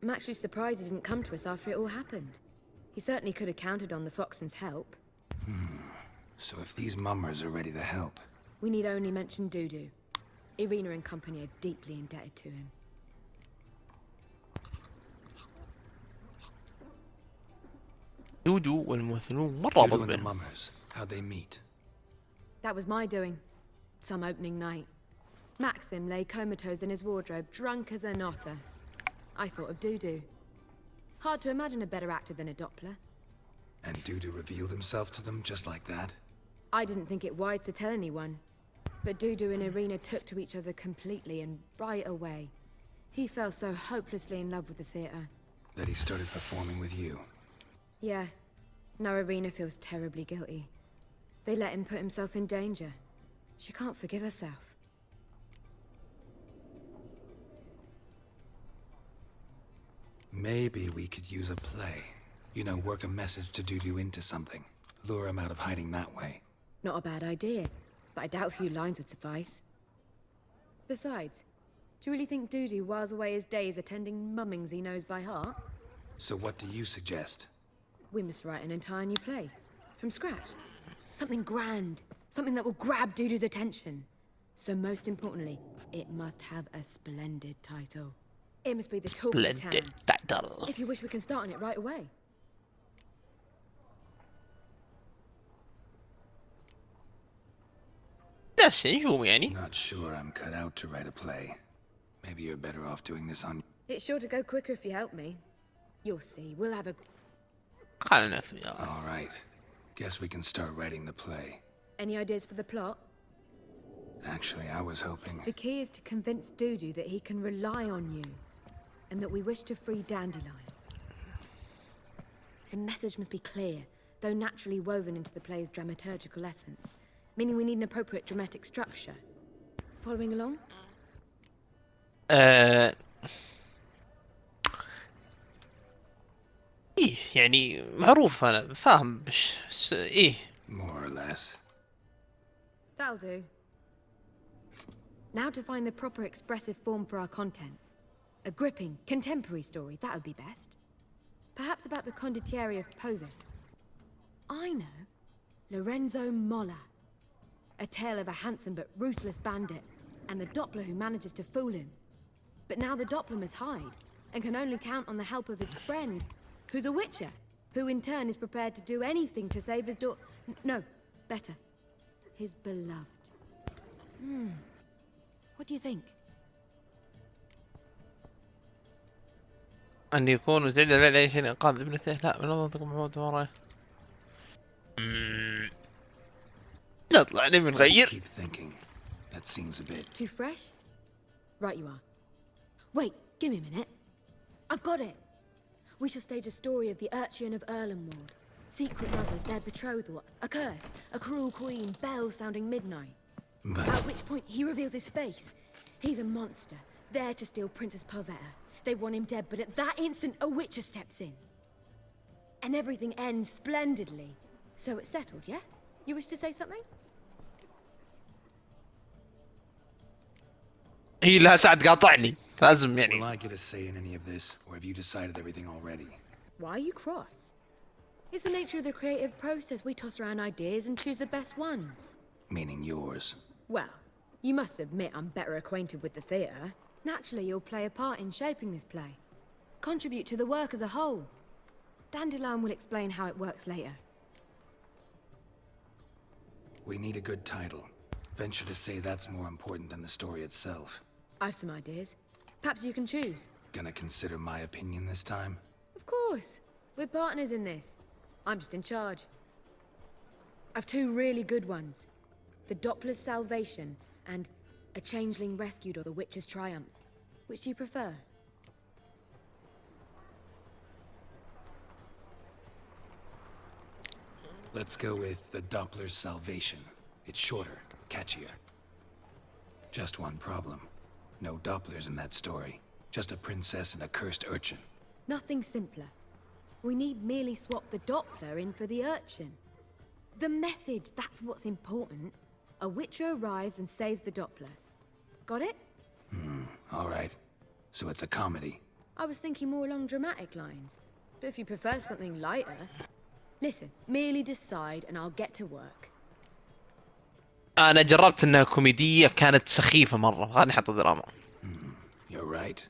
I'm actually surprised he didn't come to us after it all happened. He certainly could have counted on the Foxen's help. So if these mummers are ready to help... We need only mention Doodoo. Irina and company are deeply indebted to him. دودو والممثلون مرة Doodoo ضد and the بينهم. mummers, how'd they meet? That was my doing. Some opening night. Maxim lay comatose in his wardrobe, drunk as an otter. I thought of Doodoo. Hard to imagine a better actor than a Doppler. And Doodoo revealed himself to them just like that? I didn't think it wise to tell anyone. But Doodoo and Irina took to each other completely and right away. He fell so hopelessly in love with the theatre. That he started performing with you? Yeah. Now Irina feels terribly guilty. They let him put himself in danger. She can't forgive herself. Maybe we could use a play. You know, work a message to Doodoo into something. Lure him out of hiding that way. Not a bad idea, but I doubt a few lines would suffice. Besides, do you really think Doodoo whiles away his days attending mummings he knows by heart? So what do you suggest? We must write an entire new play. From scratch. Something grand. Something that will grab Doodoo's attention. So most importantly, it must have a splendid title. It must be the talk of the town. Splendid battle. If you wish, we can start on it right away. بس نشوف يعني. Not sure I'm cut out to write a play. Maybe you're better off doing this on... It's sure to go quicker if you help me. You'll see, we'll have a... خلنا نكتب يلا. All right. Guess we can start writing the play. Any ideas for the plot? Actually, I was hoping... The key is to convince Doodoo that he can rely on you. And that we wish to free Dandelion. The message must be clear, though naturally woven into the play's dramaturgical essence. Meaning we need an appropriate dramatic structure. Following along? إيه يعني معروف أنا فاهم بس إيه. More or less. That'll do. Now to find the proper expressive form for our content. A gripping, contemporary story, that would be best. Perhaps about the condottieri of Povis. I know. Lorenzo Molla. A tale of a handsome but ruthless bandit, and the Doppler who manages to fool him. But now the Doppler must hide, and can only count on the help of his friend, who's a witcher, who in turn is prepared to do anything to save his no, better. His beloved. What do you think? أن يكون مزعجا لأي شيء إنقاذ ابنته. لا من منطق محمود وراء. نطلع نبي نغير. Keep thinking. That seems a bit... Too fresh? Right you are. Wait, give me a minute. I've got it. We shall stage a story of the Urchin of Erlenwald. Secret lovers, their betrothal, a curse, a cruel queen, bells sounding midnight. But... At which point he reveals his face. He's a monster, there to steal Princess Pavetta. They want him dead, but at that instant a witcher steps in. And everything ends splendidly. So it's settled, yeah? You wish to say something? هي لها ساعة قاطعني لازم Will يعني. I get a say in any of this, or have you decided everything already? Why are you cross? It's the nature of the creative process. We toss around ideas and choose the best ones. Meaning yours. Well, you must admit I'm better acquainted with the theatre. Naturally, you'll play a part in shaping this play. Contribute to the work as a whole. Dandelion will explain how it works later. We need a good title. Venture to say that's more important than the story itself. I've some ideas. Perhaps you can choose. Gonna consider my opinion this time? Of course. We're partners in this. I'm just in charge. I've two really good ones. The Doppler's Salvation and A Changeling Rescued or the Witch's Triumph. Which do you prefer? Let's go with the Doppler's Salvation. It's shorter, catchier. Just one problem. No Dopplers in that story. Just a princess and a cursed urchin. Nothing simpler. We need merely swap the Doppler in for the urchin. The message, that's what's important. A witcher arrives and saves the Doppler. Got it? All right. So it's a comedy. I was thinking more along dramatic lines. But if you prefer something lighter... Listen, merely decide and I'll get to work. انا جربت انها كوميديه كانت سخيفه مره، خليني احط دراما. You're right.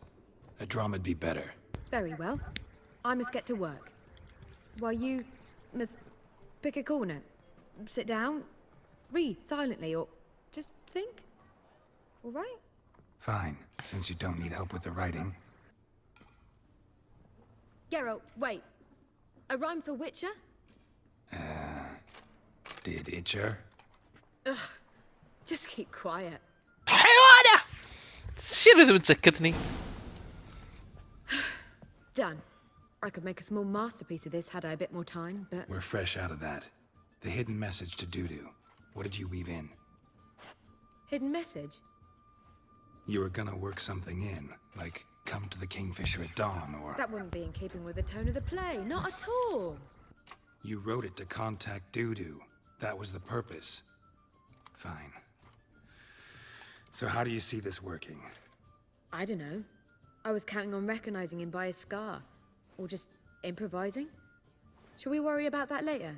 A drama'd be better. Very well. I must get to work. While you must pick a corner, sit down, read silently, or just think. All right? Fine, since you don't need help with the writing. Geralt, wait. A rhyme for Witcher? Did Itcher? Ugh. Just keep quiet. حيوانه شنو اذا بتسكتني؟ Done. I could make a small masterpiece of this had I a bit more time, but... We're fresh out of that. The hidden message to Dudu. What did you weave in? Hidden message? You were gonna work something in, like come to the Kingfisher at dawn, or... That wouldn't be in keeping with the tone of the play, not at all. You wrote it to contact Dudu. That was the purpose. Fine. So how do you see this working? I don't know. I was counting on recognizing him by his scar. Or just improvising. Shall we worry about that later?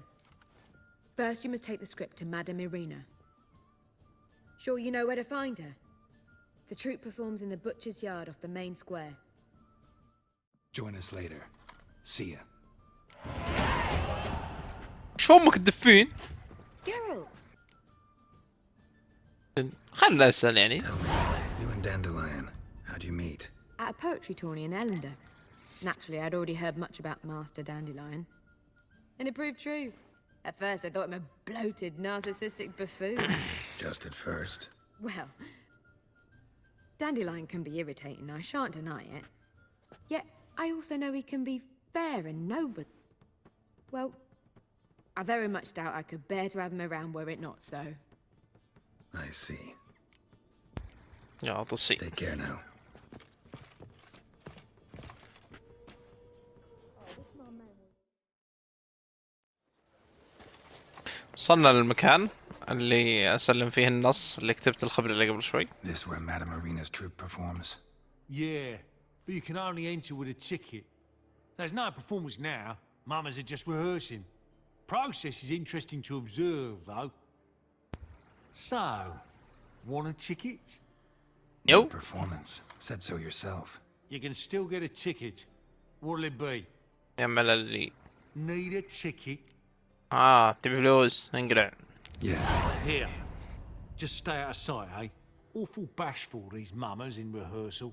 First, you must take the script to Madame Irina. Sure you know where to find her? The troupe performs in the butcher's yard off the main square. Join us later. See ya. شو امك تدفين؟ Geralt! خلنا اسال يعني. Tell me, you and Dandelion, how'd you meet? At a poetry tourney in Ellender. Naturally, I'd already heard much about Master Dandelion. And it proved true. At first, I thought him a bloated, narcissistic buffoon. Just at first. Well, Dandelion can be irritating, I shan't deny it. Yet, I also know he can be fair and noble. Well, I very much doubt I could bear to have him around were it not so. I see. يا تصي. Take care now. وصلنا للمكان اللي اسلم فيه النص اللي كتبت الخبر اللي قبل شوي. This where Madame Irina's troupe performs? Yeah, but you can only enter with a ticket. There's no performance now. Mamas are just rehearsing. Process is interesting to observe, though. So, want a ticket? يو. Performance. Said so yourself. You can still get a ticket. What'll it be? يعمل اللي. Need a ticket? تبي فلوس انقلع. Yeah. Here. Just stay out of sight, eh? Awful bashful, these mamas in rehearsal.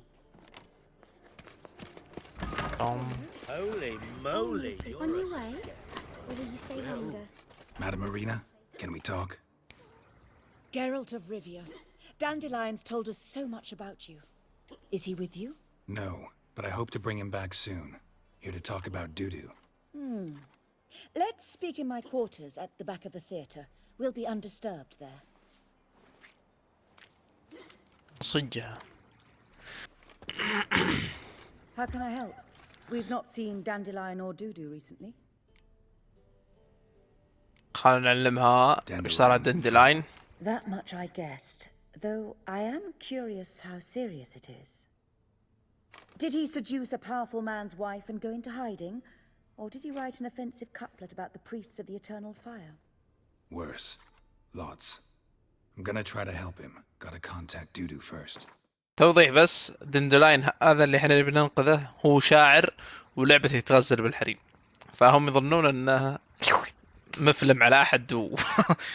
Holy moly! On your way? Or will you stay longer? Madame Irina, can we talk? Geralt of Rivia, Dandelion's told us so much about you. Is he with you? No, but I hope to bring him back soon. Here to talk about Dudu. Let's speak in my quarters at the back of the theatre. We'll be undisturbed there. صجة. How can I help? We've not seen Dandelion or Dudu recently. خلنا نعلمها ايش صار دندلاين. That much I guessed, though I am curious how serious it is. Did he seduce a powerful man's wife and go into hiding? Or did he write an offensive couplet about the priests of the eternal fire? Worse. Lots. I'm gonna try to help him. Gotta contact Dudu first. توضيح بس، دندلاين هذا اللي احنا نبي ننقذه هو شاعر ولعبته يتغزل بالحريم، فهم يظنون انه مفلم على احد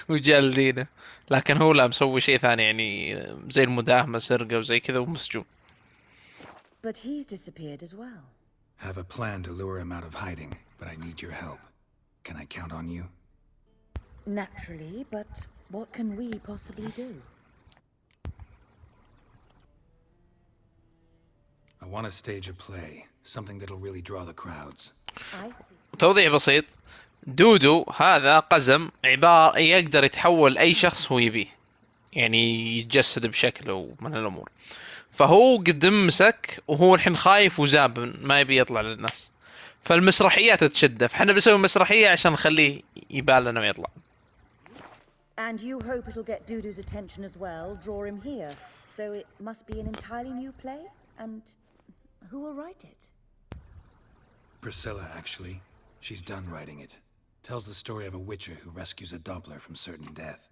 وجالدينه، لكن هو لا مسوي شيء ثاني يعني زي المداهمة سرقة وزي كذا ومسجون. But he's disappeared as well. Have a plan to lure him out of hiding, but I need your help. Can I count on you? Naturally, but what can we possibly do? I want to stage a play, something that'll really draw the crowds. I see. توضيح بسيط، دودو هذا قزم عبارة يقدر يتحول أي شخص هو يبيه، يعني يتجسد بشكله من الأمور، فهو قد مسك وهو الحين خايف وزاب ما يبي يطلع للناس، فالمسرحيات تشده، فاحنا بنسوي مسرحية عشان نخليه يبان لنا ويطلع. And you hope it'll get Dudu's attention as well, draw him here. So it must be an entirely new play and Who will write it? Priscilla, actually. She's done writing it. Tells the story of a witcher who rescues a Doppler from certain death.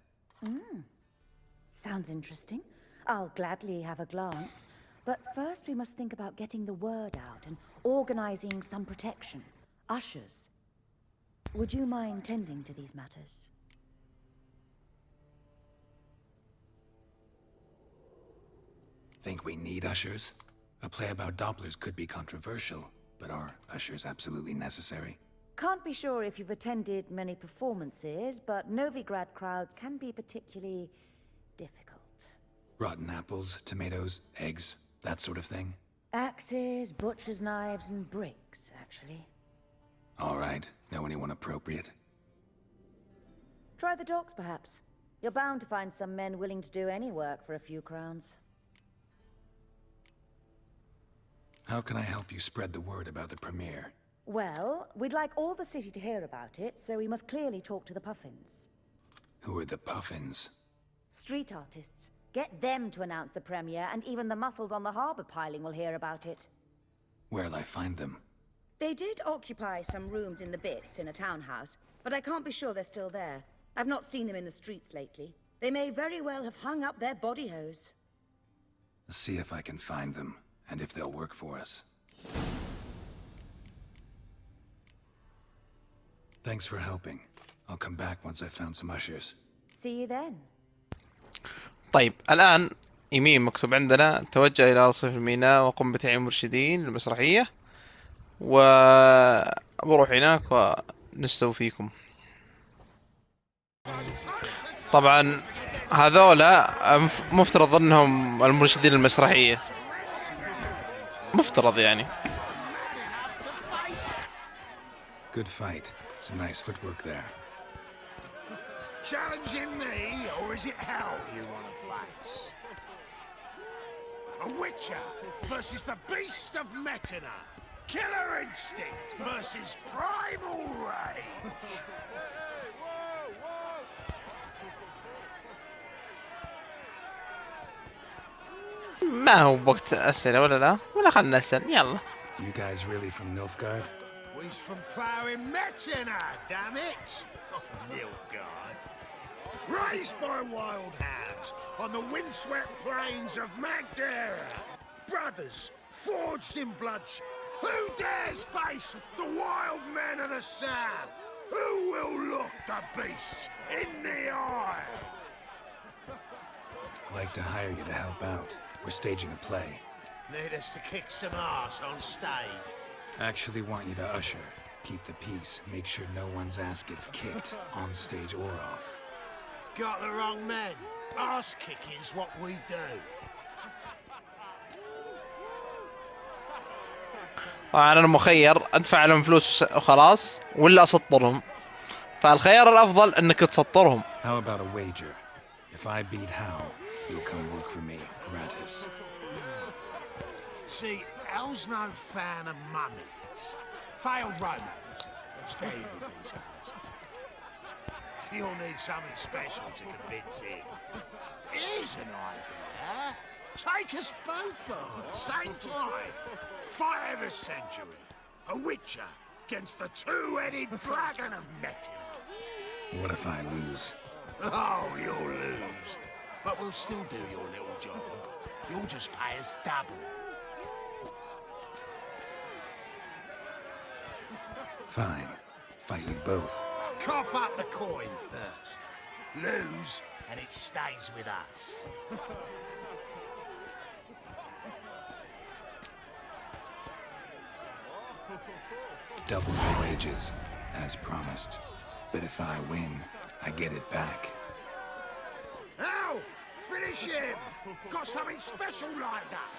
Sounds interesting. I'll gladly have a glance. But first we must think about getting the word out and organizing some protection. Ushers. Would you mind tending to these matters? Think we need ushers? A play about Dopplers could be controversial, but are ushers absolutely necessary? Can't be sure if you've attended many performances, but Novigrad crowds can be particularly difficult. Rotten apples, tomatoes, eggs, that sort of thing? Axes, butcher's knives, and bricks, actually. All right. Know anyone appropriate? Try the docks, perhaps. You're bound to find some men willing to do any work for a few crowns. How can I help you spread the word about the premiere? Well, we'd like all the city to hear about it, so we must clearly talk to the Puffins. Who are the Puffins? Street artists. Get them to announce the premiere, and even the muscles on the harbour piling will hear about it. Where'll I find them? They did occupy some rooms in the Bits in a townhouse, but I can't be sure they're still there. I've not seen them in the streets lately. They may very well have hung up their body hose. See if I can find them, and if they'll work for us. Thanks for helping. I'll come back once I've found some ushers. See you then. طيب الآن يمين مكتوب عندنا توجه إلى رصيف الميناء وقم بتعيين مرشدين للمسرحية، وبروح هناك ونستوفيكم. طبعا هذولا مفترض انهم المرشدين المسرحية، مفترض يعني. Good fight. Some nice footwork there. Challenging me, or is it hell you want to face? A witcher versus the beast of Metina. Killer instinct versus primal rage. ما هو وقت أسئلة ولا لا؟ ولا خلنا نسأل يلا. You guys really from Nilfgaard? He's from ploughing Metina, damn it! Oh, Nilfgaard. Raised by wild hounds on the windswept plains of Magdera. Brothers, forged in blood. Who dares face the wild men of the south? Who will look the beasts in the eye? I'd like to hire you to help out. We're staging a play. Need us to kick some ass on stage? Actually want you to usher. Keep the peace. Make sure no one's ass gets kicked, on stage or off. Got the wrong men. Ass kicking's what we do. أنا مخير أدفع لهم فلوس وخلاص ولا أسطرهم، فالخيار الأفضل إنك تسطرهم. How about a wager? If I beat Hal, you'll come work for me, gratis. See, Hal's no fan of mummies. Failed romance. Spare you the details. You'll need something special to convince him. Here's an idea. Take us both on, same time. Fight of the century. A witcher against the two-headed dragon of Metina. What if I lose? Oh, you'll lose. But we'll still do your little job. You'll just pay us double. Fine. Fight you both. Cough up the coin first. Lose, and it stays with us. Double my wages, as promised. But if I win, I get it back. Now, finish him! Got something special lined up.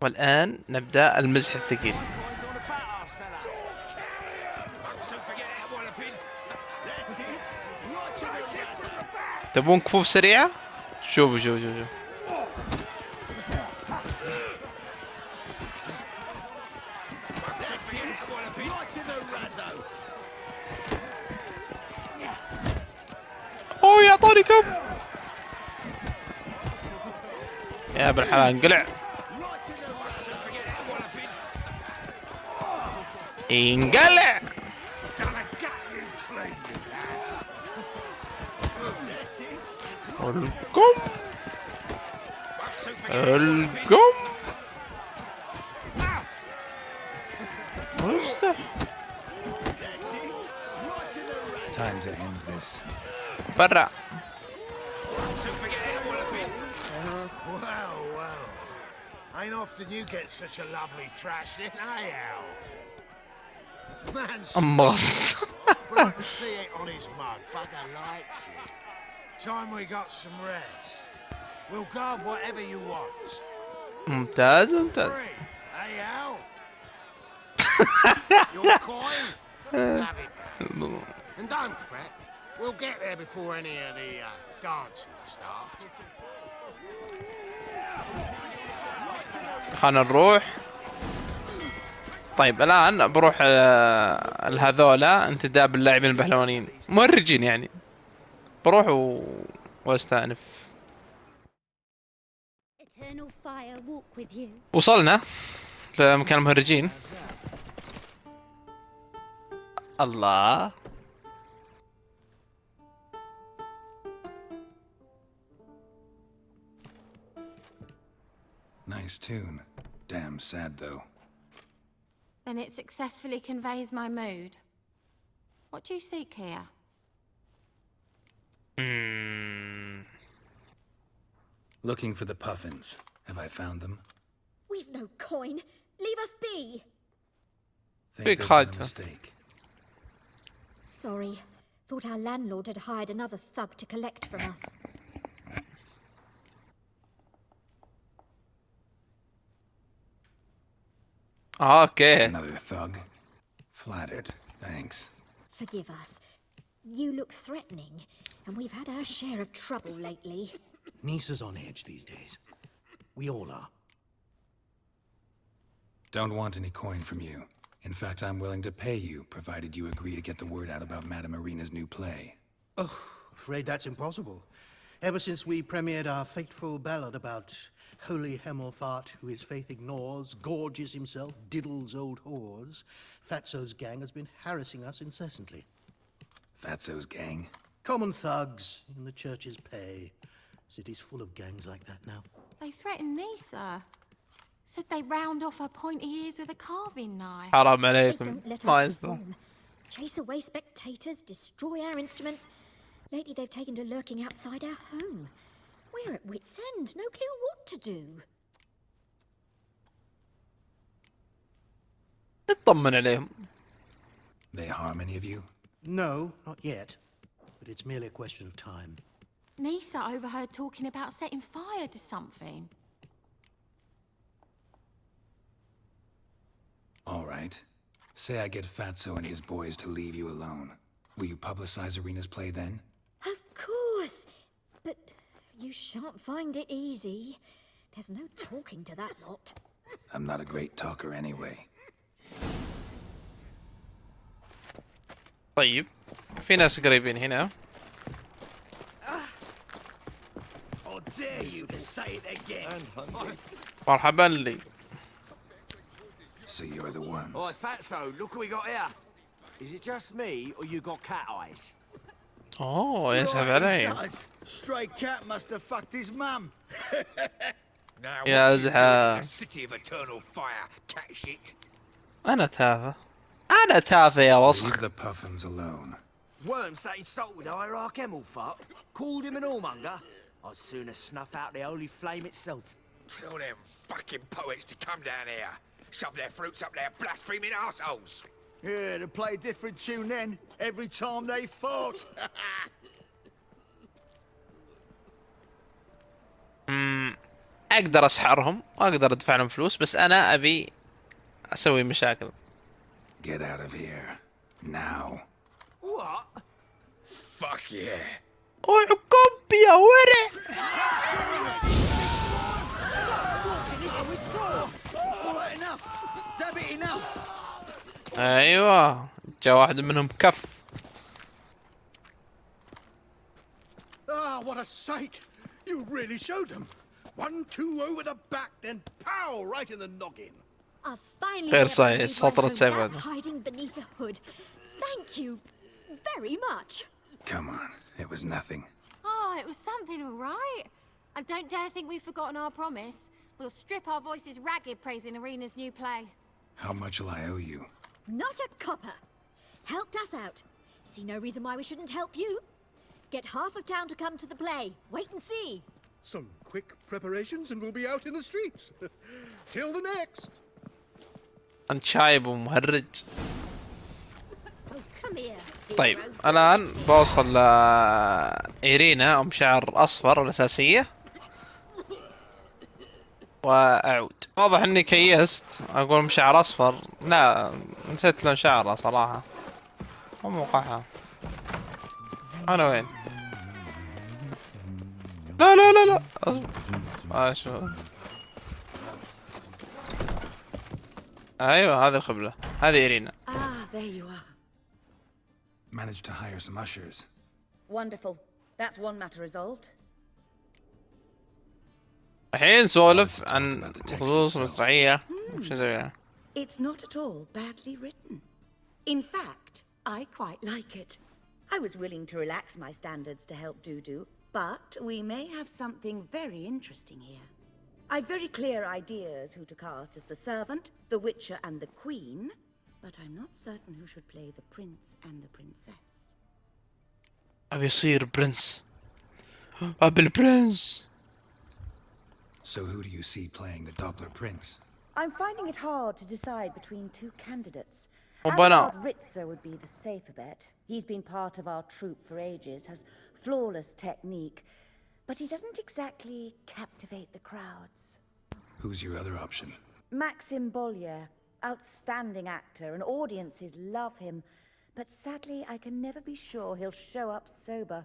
والآن نبدأ المزح الثقيل. تبون كفوف سريعة؟ شوفوا شوفوا. اوه يعطوني كم يا ابن الحلال انقلع. ينقلع. Gonna gut you clean, you lads. القم القم. Time to end this. برا. Well. Ain't often you get such a lovely thrashing, eh, Al? Man's انبسط. but I can see it on his mug. Bugger likes it. Time we got some rest. We'll guard whatever you want. ممتاز ممتاز. Free, eh, Al? Your coin? Have it. And don't fret. We'll get there before any of the dancing starts. خلنا نروح. طيب الآن بروح لهذولا انتداب باللاعبين البهلوانيين مهرجين يعني. بروح واستأنف. Eternal fire walk with you. وصلنا لمكان المهرجين. الله. Nice tune. Damn sad though. Then it successfully conveys my mood. What do you seek here? Looking for the puffins. Have I found them? We've no coin. Leave us be. Think Big there's been a hide. mistake. Sorry. Thought our landlord had hired another thug to collect from us. اوكي. Another thug. Flattered. Thanks. Forgive us. You look threatening, and we've had our share of trouble lately. Nisa's on edge these days. We all are. Don't want any coin from you. In fact, I'm willing to pay you, provided you agree to get the word out about Madame Irina's new play. Oh, afraid that's impossible. Ever since we premiered our fateful ballad about holy Hemelfart, who his faith ignores, gorges himself, diddles old whores, Fatso's gang has been harassing us incessantly. Fatso's gang? Common thugs in the church's pay. City's full of gangs like that now. They threatened Nisa. Said they round off her pointy ears with a carving knife. حرام They عليكم. don't let ما us يصلح. perform. Chase away spectators, destroy our instruments. Lately they've taken to lurking outside our home. We're at wit's end, no clue what to do. اطمن عليهم. They harm any of you? No, not yet. But it's merely a question of time. Nisa overheard talking about setting fire to something. All right. Say I get Fatso and his boys to leave you alone. Will you publicize Irina's play then? Of course, but you shan't find it easy. There's no talking to that lot. I'm not a great talker anyway. طيب في ناس قريبين هنا. Or dare you to say it again? مرحبا لي. So you're the ones. Oi, Fatso, look what we got here. Is it just me, or you got cat eyes? اوه يسحب علي. Stray cat must have fucked his mum. Now يا what's he doing in زحام. the city of eternal fire, cat shit? انا تافه. انا تافه يا Leave وسخ. the puffins alone. Worms that insulted Hierarch Emelfart, called him an whoremonger. I'd sooner snuff out the holy flame itself. Tell them fucking poets to come down here. Shove their fruits up their blaspheming assholes. Yeah, to play a different tune then, every time they fought. اقدر اسحرهم واقدر ادفع لهم فلوس بس انا ابي اسوي مشاكل. Get out of here. Now. What? Fuck yeah. وعقب يا ورع. All right, enough. Damn it, enough. ايوه جا واحد منهم كف. Ah, what a sight! You really showed them. 1-2 over the back, then pow right in the noggin. I've finally غير been able to صحيح leave my سطرة home سيفن. without hiding beneath a hood. Thank you very much. Come on, it was nothing. Oh, it was something, all right. And don't dare think we've forgotten our promise. We'll strip our voices ragged praising Arena's new play. How much will I owe you? Not a copper. Helped us out. See no reason why we shouldn't help you. Get half of town to come to the play. Wait and see. Some quick preparations and we'll be out in the streets. Till the next. أنت شايب ومهرج. Oh, come here. طيب الآن بوصل إيرينا أم شعر أصفر الأساسية وأعود. واضح إني كيست أقول مشعر أصفر. لا نسيت لون شعره صراحة. مو موقعها. أنا وين؟ لا لا لا لا أصبر. شو أيوة هذه الخبلة. هذه إيرينا. Ah, there you are. Managed to hire some ushers. Wonderful. That's one matter resolved. الحين نسولف عن خصوص المسرحية. وش نسويها؟ It's not at all badly written. In fact, I quite like it. I was willing to relax my standards to help Doodoo, but we may have something very interesting here. I've very clear ideas who to cast as the servant, the witcher, and the queen, but I'm not certain who should play the prince and the princess. أبي يصير برنس. أبي البرنس. So who do you see playing the Doppler Prince? I'm finding it hard to decide between two candidates. Abelard Ritzer would be the safer bet. He's been part of our troupe for ages, has flawless technique, but he doesn't exactly captivate the crowds. Who's your other option? Maxim Bollier, outstanding actor, and audiences love him, but sadly I can never be sure he'll show up sober,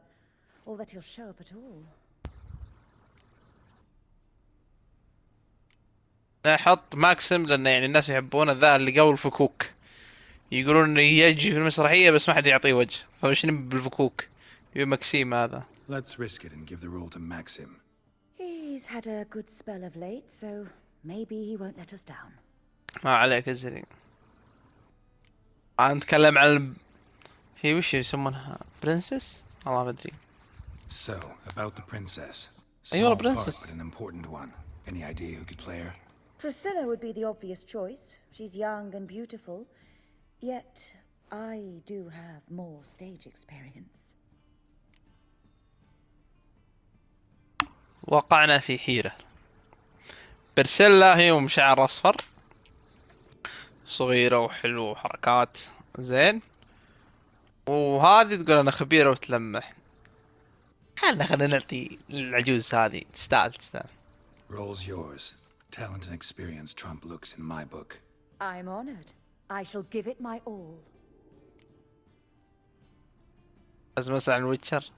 or that he'll show up at all. أحط ماكسيم لأن يعني الناس يحبونه ذا اللي قبل الفكوك. يقولون انه يجي في المسرحية بس ما حد يعطيه وجه. فوش نبي بالفكوك؟ يبي ماكسيم هذا. Let's risk it and give the role to Maxim. He's had a good spell of late, so maybe he won't let us down. ما عليك الزين. نتكلم عن في وش يسمونها برنسس؟ والله ما ادري. So, about the princess. أيوة Small part, princess. but an important one. Any idea who could play her? Priscilla would be the obvious choice. She's young and beautiful. Yet, I do have more stage experience. وقعنا في حيرة. برسيلا هي ومشعر أصفر. صغيرة وحلوة وحركات زين. وهذه تقول أنا خبيرة وتلمح. خلنا نعطي العجوز هذه تستاهل. Role's yours. Talent and experience trump looks in my book. I'm honored. I shall give it my all. لازم أسأل عن ويتشر.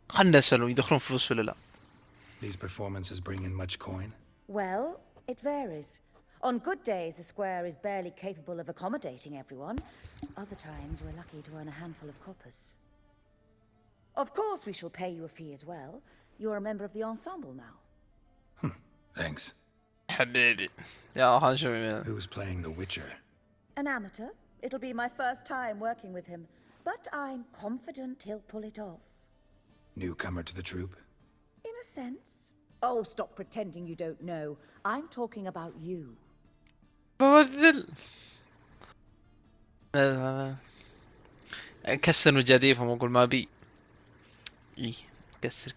خلنا نسألهم يدخلون فلوس ولا لا. These performances bring in much coin? Well, it varies. On good days, the square is barely capable of accommodating everyone. Other times, we're lucky to earn a handful of coppers. Of course, we shall pay you a fee as well. You're a member of the ensemble now. Thanks. حبيبي. يلا خلنا نشوف. Who's playing the Witcher? An amateur. It'll be my first time working with him, but I'm confident he'll pull it off. Newcomer to the troupe? In a sense. Oh, stop pretending you don't know. I'm talking about you. بمثل. كسر وجديفهم واقول ما بي. كسر.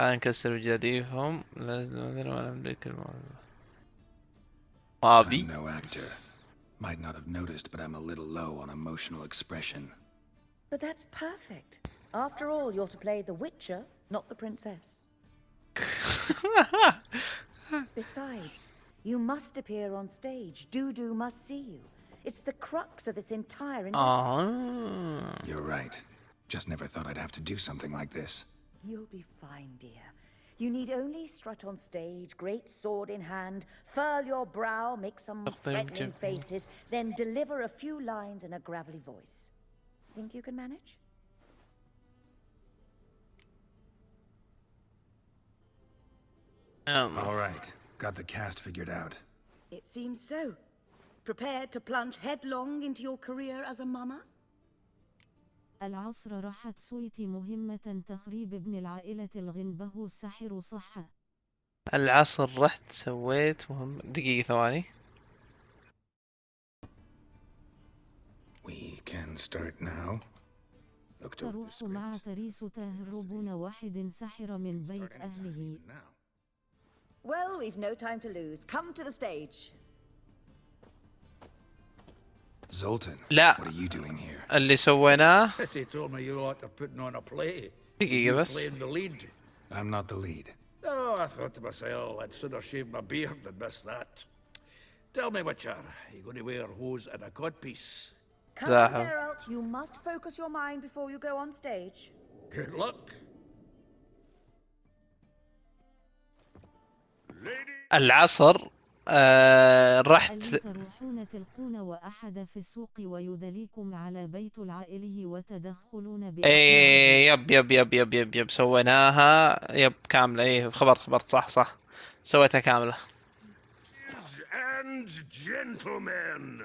نكسر وجديفهم لازم مثلا وانا املك الموضوع. ما بي. I'm no actor. Might not have noticed, but I'm a little low on emotional expression. But that's perfect. After all, you're to play the Witcher, not the princess. Besides, you must appear on stage. Doodoo must see you. It's the crux of this entire endeavor. You're right. Just never thought I'd have to do something like this. You'll be fine, dear. You need only strut on stage, great sword in hand, furl your brow, make some threatening faces, then deliver a few lines in a gravelly voice. Think you can manage? All right. Got the cast figured out. It seems so. Prepared to plunge headlong into your career as a mama? العصر راح تسويتي مهمة تخريب ابن العائلة الغنبه الساحر صحة. العصر رحت سويت مهم. دقيقة ثواني. We can start now. Look to the تروح مع script. تريس تهربون واحد ساحر من بيت Start anytime, أهله. even now. Well, we've no time to lose. Come to the stage. Zoltan, لا. what are you doing here? اللي سويناه They told me you like to putting on a play. دقيقة You بس. playing the lead. I'm not the lead. Oh, I thought to myself, I'd sooner shave my beard than miss that. Tell me, Witcher, you going to wear hose and a codpiece? Come, Zaha. Geralt. You must focus your mind before you go on stage. Good luck. Lady. العصر رحت اللي تروحون تلقون وأحد في السوق ويدليكم على بيت العائله وتدخلون ايه يب سويناها يب كاملة. ايه خبرت صح سويتها كاملة. And gentlemen.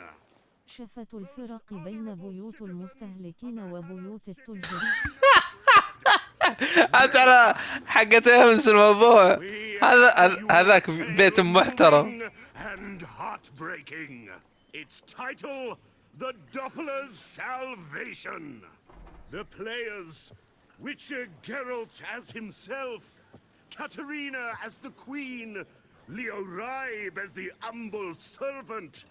شفة الفرق بين بيوت المستهلكين وبيوت التجار. انت على حقت امس الموضوع هذاك بيت محترم. And heartbreaking. Its title, The Doppler's Salvation. The players, Witcher Geralt as himself, Katerina as the Queen, Leo Ribe as the humble servant,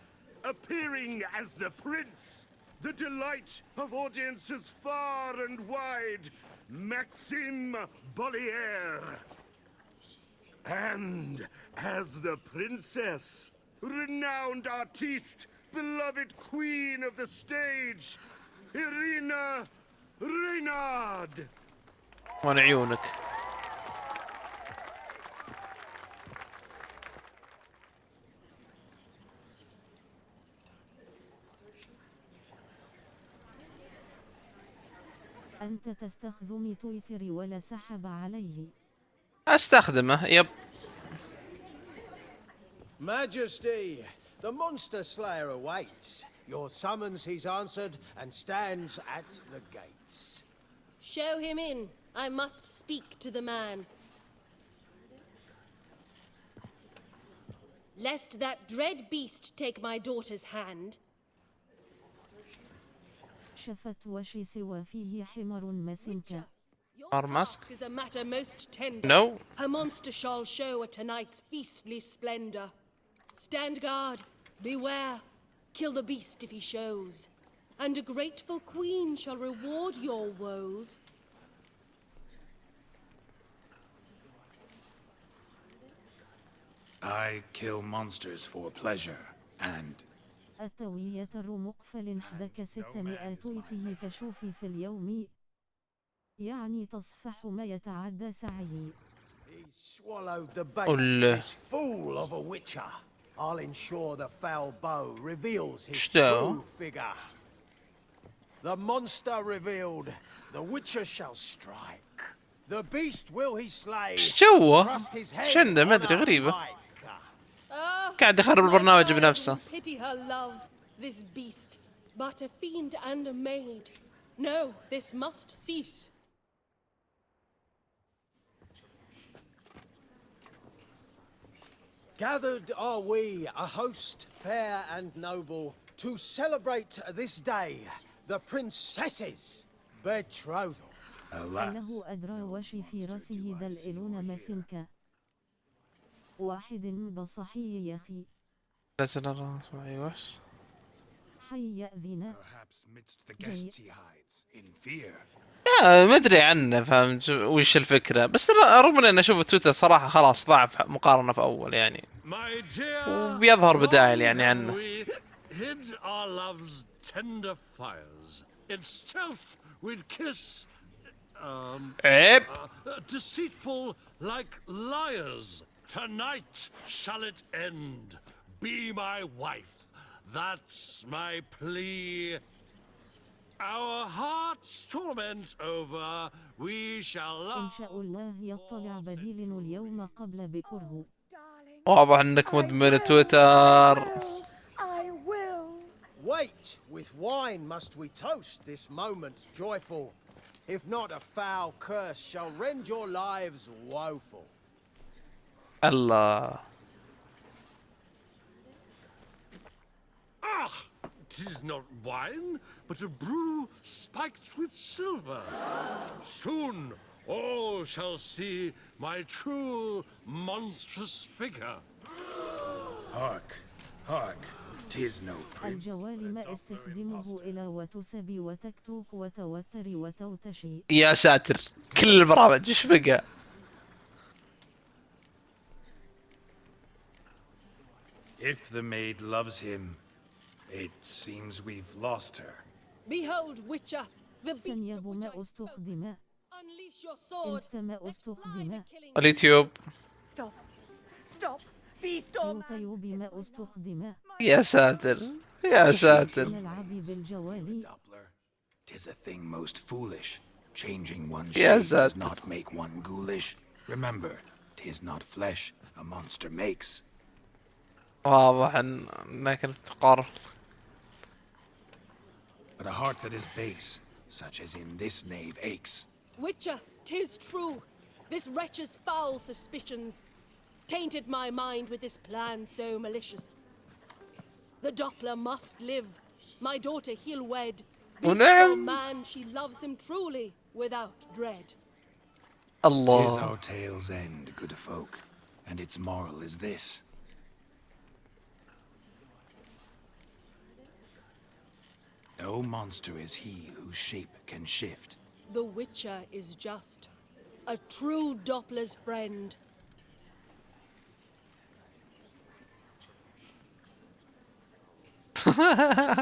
appearing as the Prince, the delight of audiences far and wide, Maxime Bollier. And as the Princess, renowned artiste, beloved Queen of the stage, Irina Reynard. وان عيونك. أنت تستخدم تويتر ولا سحب عليه. استخدمه يب. Majesty, the monster slayer awaits. Your summons he's answered and stands at the gates. Show him in. I must speak to the man. Lest that dread beast take my daughter's hand. شفت وشي وفيه حمر مسنك. Our mask? Task is a matter most tender. No. Her monster shall show at tonight's feastly splendor. Stand guard, beware, kill the beast if he shows, and a grateful queen shall reward your woes. I kill monsters for pleasure, and التوية مقفل حدك 600 تويته تشوفي في اليوم. يعني تصفح ما يتعدى سعيه. He swallowed the bait, this fool of a witcher. I'll ensure the foul bow reveals his true figure. The monster revealed, the witcher shall strike. The beast will he slay. Thrust his head on ما ادري a غريبة. pike. قاعد يخرب البرنامج بنفسه. Pity her love, this beast, but a fiend and a maid. No, this must cease. Gathered are we, a host fair and noble, to celebrate this day, the princess's betrothal. إنه أدرى وشي في رأسه دلئلون مسنك. واحد بصحي يا أخي. نزل الراس معي وش؟ حي يأذن. perhaps midst the guests he hides in fear. ما ادري عنه فهمت وش الفكرة، بس رغم ان اشوف تويتر صراحة خلاص ضعف مقارنة في اول يعني. وبيظهر بدائل يعني عنه. Hid our love's tender fires. In stealth we'd kiss. عيب. Deceitful like liars. Tonight shall it end. Be my wife. That's my plea. Our hearts' torment over, we shall love. إن شاء الله يطلع بديل اليوم قبل بكره. Darling, واضح انك مدمن تويتر. I will. Wait, with wine must we toast this moment joyful. If not, a foul curse shall rend your lives woeful. الله. Ah! 'Tis not wine, but a brew spiked with silver. Soon all shall see my true monstrous figure. Hark, hark, 'tis no prince. الجوال ما استخدمه إلى وتسبي وتكتوك وتوتري وتوتشي. يا ساتر كل البرامج ايش بقى؟ If the maid loves him, it seems we've lost her. Behold, Witcher, the beast of سنياب which ما I spoke. استخدم. Unleash your sword. انت ما استخدم. اليوتيوب. Stop. Stop. Beast or man. يوتيوب ما استخدم. يا ساتر يا ساتر. ملعب بالجوال. Doppler, 'tis a thing most foolish. Changing one's Yes, shape does not make one ghoulish. Remember, 'tis not flesh a monster makes. واضح انها كانت تقارن. But a heart that is base, such as in this knave aches. Witcher, 'tis true. This wretch's foul suspicions tainted my mind with this plan so malicious. The Doppler must live. My daughter he'll wed. Beast or man, she loves him truly, without dread. 'Tis الله. our tale's end, good folk, and its moral is this. No monster is he whose shape can shift. The Witcher is just a true Doppler's friend.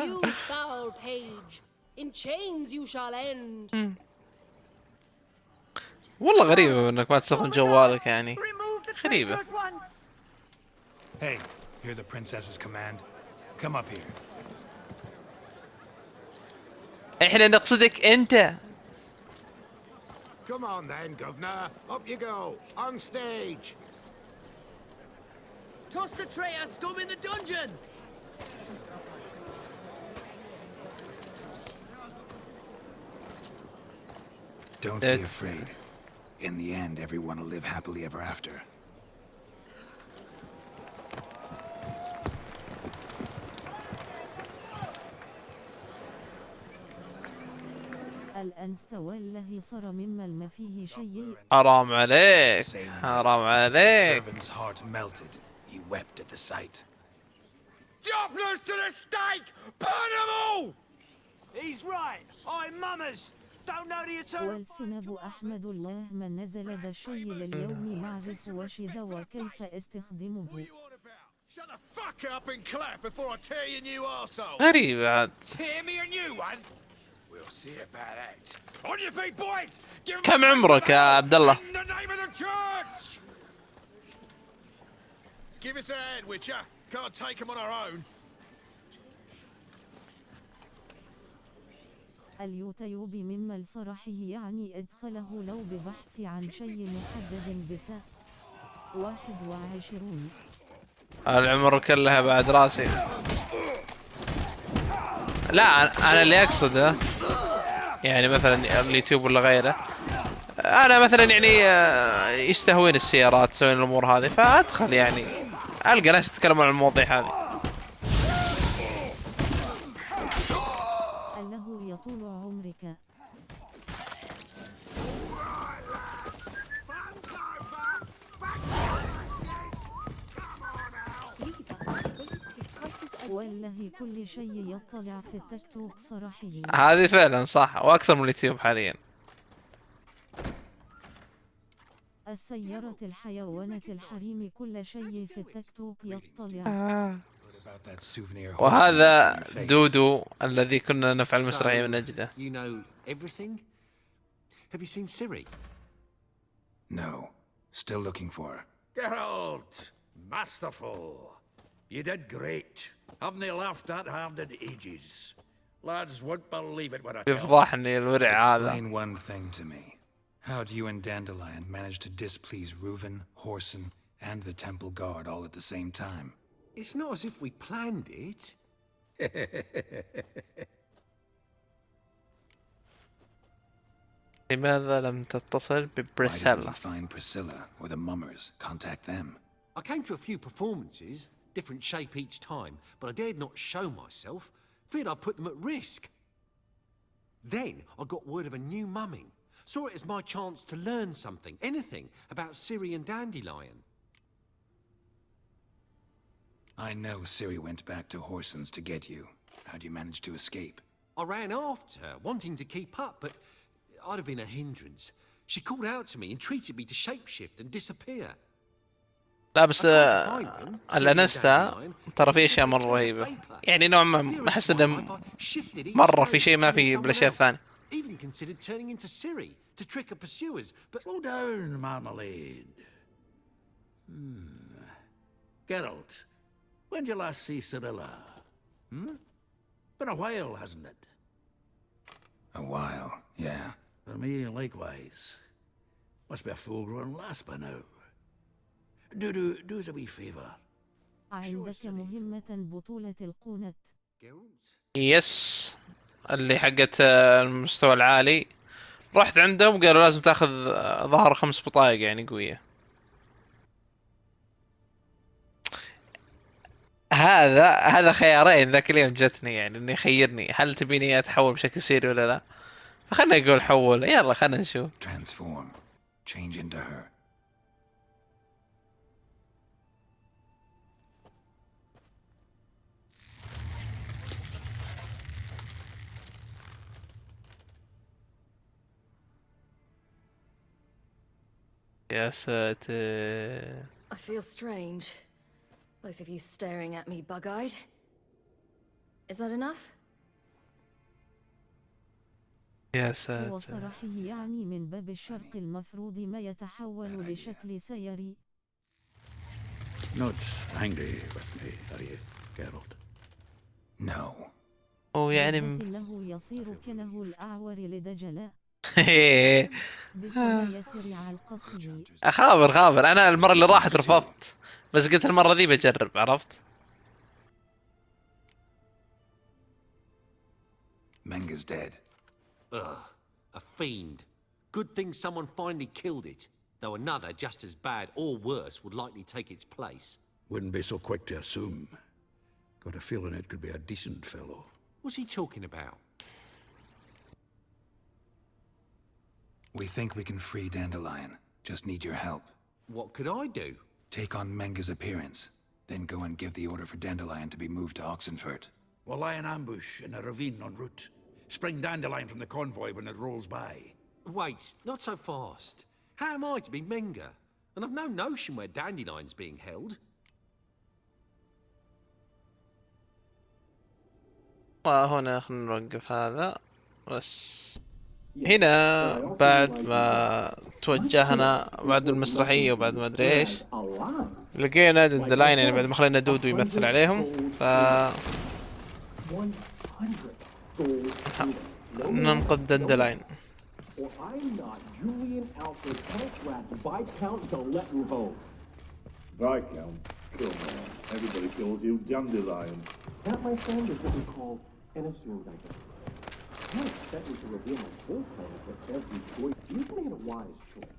You foul page, in chains you shall end. والله غريبة انك ما تستخدم جوالك يعني. Remove the غريبة. traitor at once. Hey, hear the princess's command? Come up here. احنا نقصدك انت. Come on then, governor. Up you go. On stage. Toss the traitor scum in the dungeon! Don't be afraid. In the end, everyone will live happily ever after. الآن استوى الذي صار مما ما فيه شيء. حرام عليك حرام The عليك. servant's heart melted. He wept at the sight. Dopplers to the stake! Burn them all! He's right. I'm mummers. Don't know the eternal. والسناب أحمد الله من نزل ذا الشيء لليوم معرف وشذا وكيف استخدمه. Shut the fuck up and clap before I tear your new arsehole. غريبة عاد. Tear me a new one. We'll see about that. On your feet, boys. Give 'em كم a عمرك يا عبد الله؟ in the name of the church. Give us a hand, Witcher. Can't take them on our own. اليوتيوب مما لصراحه يعني ادخله لو ببحث عن شيء محدد بساء 21. العمر كلها بعد راسي. لا انا اللي اقصده يعني مثلا اليوتيوب ولا غيره، انا مثلا يعني يستهوين السيارات تسوين الامور هذه فادخل يعني القى ناس يتكلمون عن المواضيع هذه. أنه يطول عمرك. والله كل شيء يطلع في التيك توك صراحي. هذه فعلا صح واكثر من اليوتيوب حاليا. السيارة الحيوانات الحريم كل شيء في التيك توك يطلع. وهذا دودو الذي كنا نفعل المسرحية من أجله. You know everything? Have you seen Siri? No. Still looking for her. Geralt! Masterful! You did great. Haven't they laughed that hard in ages? Lads won't believe it when I tell them. يفضحني الورع هذا. Explain one thing to me. How do you and Dandelion manage to displease Reuven, Whoreson, and the temple guard all at the same time. It's not as if we planned it. لماذا لم تتصل Why didn't ببريسيلا؟ we find Priscilla or the mummers? Contact them. I came to a few performances, different shape each time, but I dared not show myself. Feared I'd put them at risk. Then I got word of a new mumming. Saw it as my chance to learn something, anything, about Ciri and Dandelion. I know Ciri went back to Horson's to get you. How'd you manage to escape? I ran after her, wanting to keep up, but I'd have been a hindrance. She called out to me, entreated me to shapeshift and disappear. لا بس الانستا ترى في اشياء مرة رهيبة، يعني نوع ما احس انه مرة في شيء ما في بالاشياء الثانية. Even considered turning into Ciri to trick her pursuers, but slow down, Marmalade. Geralt, when did you last see Cirilla? Been a while, hasn't it? A while, yeah. For me, likewise. Must be a full-grown lass by now. Do us a wee favour. عندك مهمة بطولة القونة. يس، اللي حقت المستوى العالي. رحت عندهم قالوا لازم تاخذ ظهر 5 بطايق يعني قوية. هذا خيارين ذاك اليوم جتني، يعني اني يخيرني هل تبيني اتحول بشكل سيري ولا لا. فخلنا نقول حول، يلا خلنا نشوف. Transform. Change into her. يا ساتر. I feel strange. Both of you staring at me bug-eyed. Is that enough? يا ساتر. وصراحه يعني من باب الشرق المفروض ما يتحول لشكل سيري. Not angry with me, are you, Geralt? No. هو يعني إنه يصير كنه الأعور لدجل. بسرية على القصي. خابر انا المرة اللي راحت رفضت، بس قلت المرة ذي بجرب، عرفت؟ Menga's dead. Ugh, a fiend. Good thing someone finally killed it, though another just as bad or worse would likely take its place. Wouldn't be so quick to assume. Got a feeling it could be a decent fellow. What's he talking about? We think we can free Dandelion. Just need your help. What could I do? Take on Menga's appearance, then go and give the order for Dandelion to be moved to Oxenfurt. We'll lie in ambush in a ravine en route. Spring Dandelion from the convoy when it rolls by. Wait, not so fast. How am I to be Menga? And I've no notion where Dandelion's being held. هنا خلينا نوقف هذا بس. هنا بعد ما توجهنا بعد المسرحية وبعد ما ادري ايش لقينا دندلاين، يعني بعد ما خلينا دودو يمثل عليهم ف ننقذ دندلاين. Viscount, kill man. Everybody calls you Dandelion. That, my friend, is what we call an assumed identity. I don't expect me to reveal my full plan for every choice. You made a wise choice.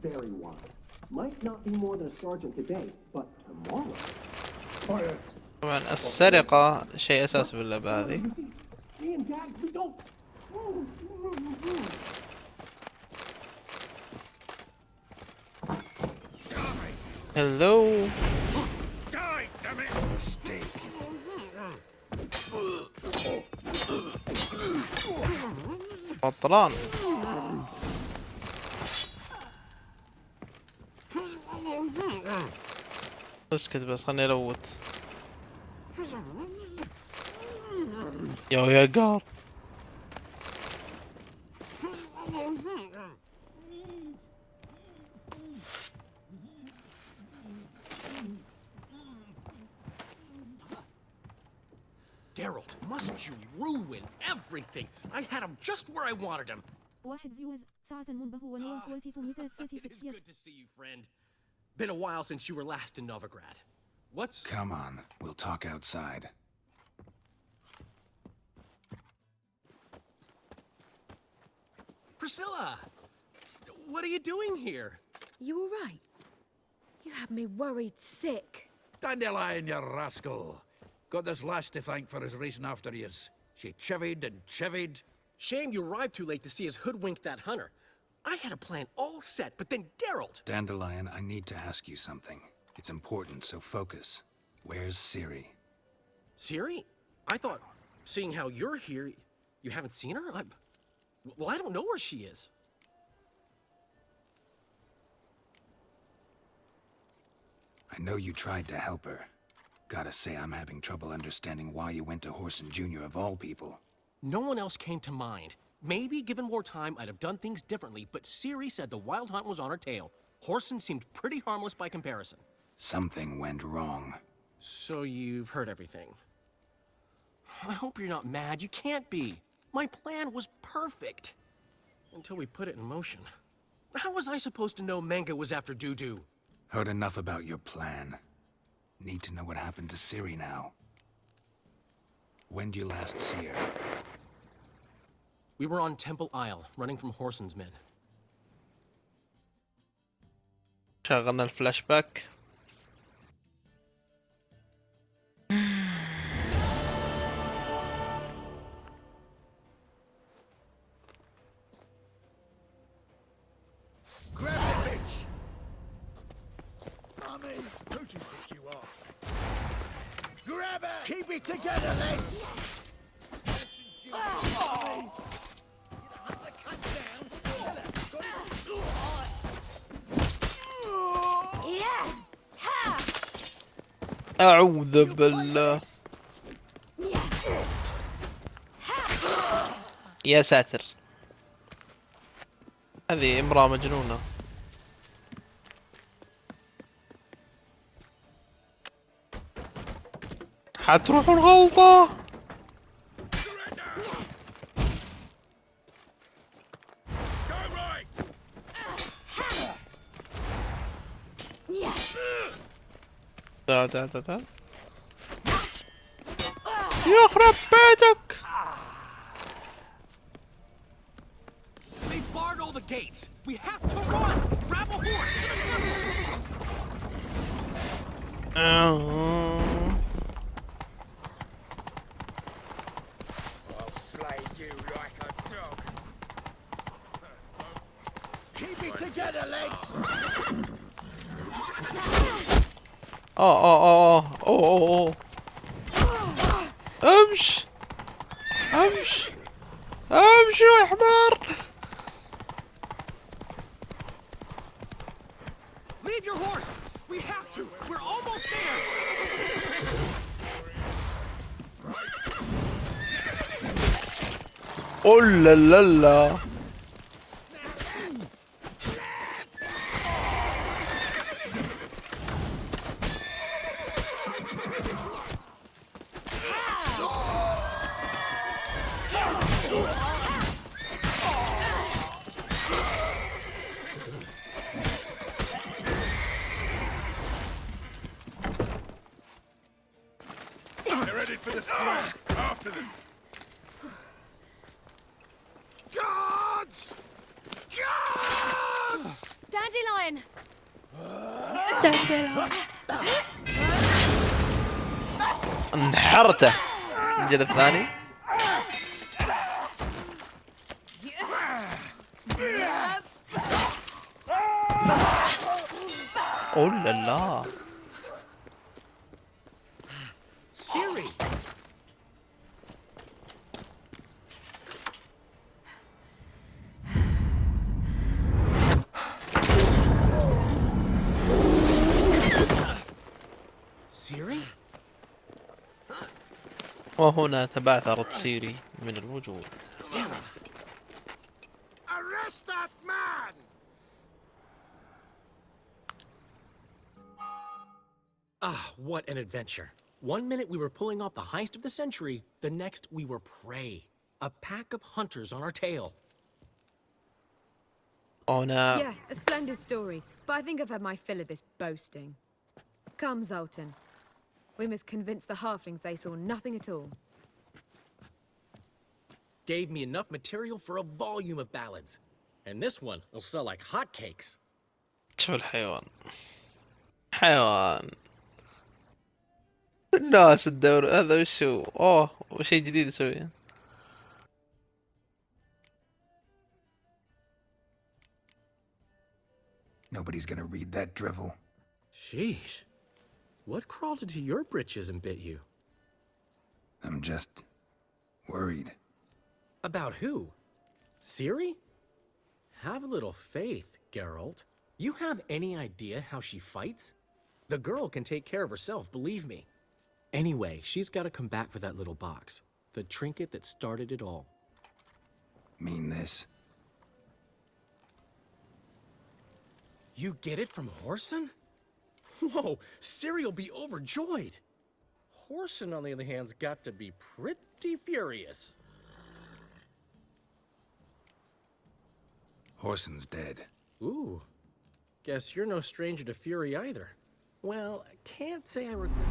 Very wise. Might not be more than a sergeant today, but tomorrow. Quiet. طبعا السرقة شيء أساسي باللعبة هذه. Me and Gags, we don't. Hello. Die, damn it! Mistake. بطلان. اسكت بس خلني الوت. يا قار. Geralt, must you ruin everything? I had him just where I wanted him. واحد فيوز ساعة منبه ونواف والتي توميتاز It is good to see you, friend. Been a while since you were last in Novigrad. What's... Come on, we'll talk outside. Priscilla! What are you doing here? You all right? You had me worried sick. Dandelion, you rascal. Got this lass to thank for his racing after yous. She chivied and chivied. Shame you arrived too late to see us hoodwink that hunter. I had a plan all set, but then Geralt... Dandelion, I need to ask you something. It's important, so focus. Where's Ciri? Ciri? I thought, seeing how you're here, you haven't seen her? Well, I don't know where she is. I know you tried to help her. Gotta say, I'm having trouble understanding why you went to Whoreson Jr. of all people. No one else came to mind. Maybe, given more time, I'd have done things differently, but Ciri said the Wild Hunt was on her tail. Whoreson seemed pretty harmless by comparison. Something went wrong. So you've heard everything. I hope you're not mad. You can't be. My plan was perfect. Until we put it in motion. How was I supposed to know Manga was after Dودou? Heard enough about your plan. Need to know what happened to Ciri now. When did you last see her? We were on Temple Isle, running from Whoreson's men. شغلنا الفلاش باك. Grab it, bitch! Mummy, who do you think you are? Grab her! Keep it together, lads! Oh. أعوذ بالله. يا ساتر. هذه امرأة مجنونة. حتروح الغلطة. تعال يخرب بيتك. They barred all the gates. We have to run. Grab a horse to the temple. I'll flay you like a dog. Keep it together, lads. اوه امش يا حمار. Leave your horse. We have to. We're almost there. Oh la la la. They're ready for the square. After them. Guards! Guards! Dandelion! انحرته. الجل الثاني. اوه لا لا. Ciri! Ciri? وهنا تبعثرت سيري من الوجود. Damn it! Arrest that man! Ah, what an adventure. One minute we were pulling off the heist of the century, the next we were prey. A pack of hunters on our tail. Oh no. Yeah, a splendid story, but I think I've had my fill of this boasting. Come, Zoltan. We must convince the halflings they saw nothing at all. Gave me enough material for a volume of ballads. And this one will sell like hotcakes. شوف الحيوان. حيوان. الناس الدور هذا وشو؟ اوه شيء جديد يسويه. Nobody's gonna read that drivel. Sheesh. What crawled into your britches and bit you? I'm just worried. About who? Ciri? Have a little faith, Geralt. You have any idea how she fights? The girl can take care of herself, believe me. Anyway, she's got to come back for that little box. The trinket that started it all. Mean this? You get it from Whoreson? Whoa, Ciri'll be overjoyed. Whoreson, on the other hand's got to be pretty furious. Whoreson's dead. Ooh. Guess you're no stranger to fury either. Well, I can't say I regret.